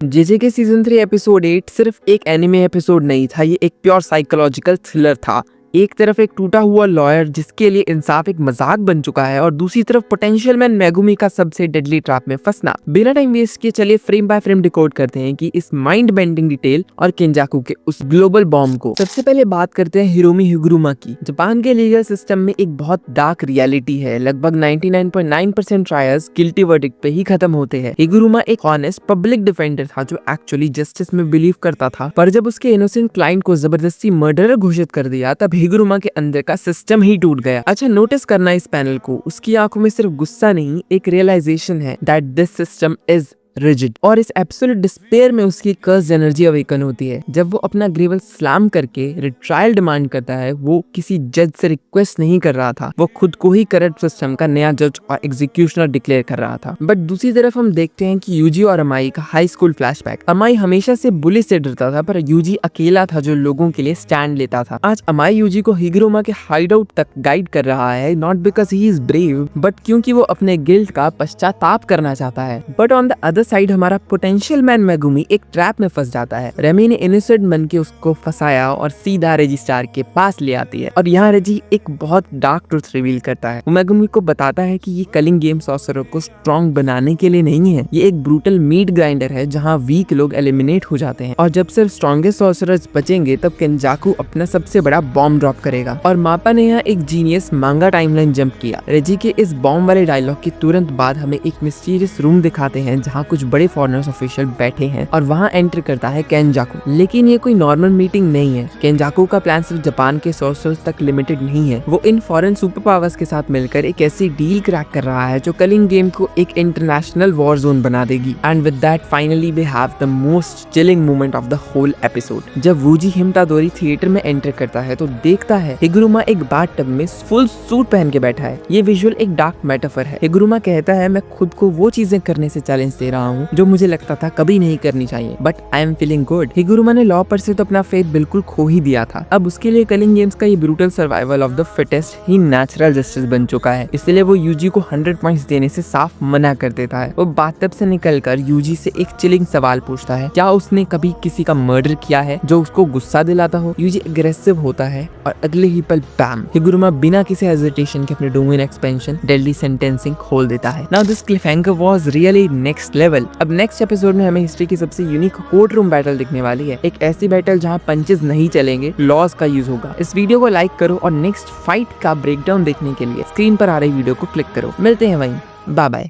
JJ के season 3 episode 8 सिर्फ एक एनिमे एपिसोड नहीं था, ये एक प्योर साइकोलॉजिकल थ्रिलर था। एक तरफ एक टूटा हुआ लॉयर जिसके लिए इंसाफ एक मजाक बन चुका है और दूसरी तरफ पोटेंशियल मैन मेगुमी का सबसे डेडली ट्रैप में फंसना। बिना टाइम वेस्ट किए चलिए फ्रेम बाय फ्रेम डिकोड करते हैं कि इस माइंड बेंडिंग डिटेल और केंजाकू के उस ग्लोबल बॉम्ब को। सबसे पहले बात करते हैं हिरोमी हिगुरुमा की। जापान के लीगल सिस्टम में एक बहुत डार्क रियलिटी है। लगभग 99.9% ट्रायल्स गिल्टी वर्डिक्ट पे ही खत्म होते हैं। हिगुरुमा एक ऑनेस्ट पब्लिक डिफेंडर था जो एक्चुअली जस्टिस में बिलीव करता था, पर जब उसके इनोसेंट क्लाइंट को जबरदस्ती मर्डरर घोषित कर दिया तब हिगुरुमा के अंदर का सिस्टम ही टूट गया। अच्छा, नोटिस करना इस पैनल को, उसकी आंखों में सिर्फ गुस्सा नहीं, एक रियलाइजेशन है that this system is rigid. और इस एब्सोल्यूट डिस्पेयर में उसकी कर्स एनर्जी अवेकन होती है। जब वो अपना ग्रेवल स्लैम करके रिट्रायल डिमांड करता है, वो किसी जज से रिक्वेस्ट नहीं कर रहा था, वो खुद को ही करप्ट सिस्टम का नया जज और एग्जीक्यूशनर डिक्लेयर कर रहा था। बट दूसरी तरफ हम देखते हैं कि यूजी और अमाई का हाई स्कूल फ्लैशबैक। अमाई हमेशा से बुली से डरता था, पर यूजी अकेला था जो लोगों के लिए स्टैंड लेता था। आज अमाई यूजी को हिगुरुमा के हाइडआउट तक गाइड कर रहा है, not because he is brave but क्योंकि वो अपने गिल्ट का पश्चाताप करना चाहता है। But on the other side हमारा पोटेंशियल मैन मेगुमी एक ट्रैप में फंस जाता है। रेमी ने इनोसेंट मन के उसको फंसाया और सीधा रजिस्ट्रार के पास ले आती है और यहाँ रजी एक बहुत डार्क ट्रुथ रिवील करता है। वो मेगुमी को बताता है कि ये कलिंग गेम सॉर्सरर को स्ट्रॉन्ग बनाने के लिए नहीं है, ये एक ब्रूटल मीट ग्राइंडर है जहाँ वीक लोग एलिमिनेट हो जाते हैं और जब सिर्फ स्ट्रॉन्गेस्ट सॉर्सरर्स बचेंगे तब केंजाकू अपना सबसे बड़ा बॉम्ब ड्रॉप करेगा। और मापा ने यहाँ एक जीनियस मांगा टाइमलाइन जंप किया। रेजी के इस बॉम्ब वाले डायलॉग के तुरंत बाद हमें एक मिस्टीरियस रूम दिखाते हैं जहाँ कुछ बड़े फॉरेनर्स ऑफिशियल बैठे हैं और वहाँ एंटर करता है केंजाकू। लेकिन ये कोई नॉर्मल मीटिंग नहीं है। केंजाकू का प्लान सिर्फ जापान के सॉर्सरर्स तक लिमिटेड नहीं है, वो इन फॉरेन सुपर पावर्स के साथ मिलकर एक ऐसी डील क्रैक कर रहा है जो कलिंग गेम को एक इंटरनेशनल वॉर जोन बना देगी। And with that finally we have the most chilling moment of the whole episode. जब वूजी हिमतादोरी थिएटर में एंटर करता है तो देखता है हिगुरुमा एक बाथ टब में फुल सूट पहन के बैठा है। ये विजुअल एक डार्क मेटाफर है। हिगुरुमा कहता है, मैं खुद को वो चीजें करने से चैलेंज दे रहा हूँ जो मुझे लगता था कभी नहीं करनी चाहिए, but I am feeling good. Higuruma ने लॉ पर से तो अपना फेथ बिल्कुल खो ही दिया था। अब उसके लिए कलिंग गेम्स का ये brutal survival of the fittest he natural justice बन चुका है। इसलिए वो यूजी को 100 पॉइंट्स देने से साफ मना कर देता है। वो बाथटब से निकलकर यूजी से एक चिलिंग सवाल पूछता है, क्या उसने कभी किसी का मर्डर किया है जो उसको गुस्सा दिलाता हो। यूजी एग्रेसिव होता है और अगले ही पल बैम, हिगुरुमा बिना किसी हेजिटेशन के अपने डोमेन एक्सपेंशन डेडली सेंटेंसिंग खोल देता है। Now this cliffhanger was really next level. अब नेक्स्ट एपिसोड में हमें हिस्ट्री की सबसे यूनिक कोर्ट रूम बैटल दिखने वाली है। एक ऐसी बैटल जहां पंचेस नहीं चलेंगे, लॉज का यूज होगा। इस वीडियो को लाइक करो और नेक्स्ट फाइट का ब्रेकडाउन देखने के लिए स्क्रीन पर आ रही वीडियो को क्लिक करो। मिलते हैं वहीं, बाय बाय।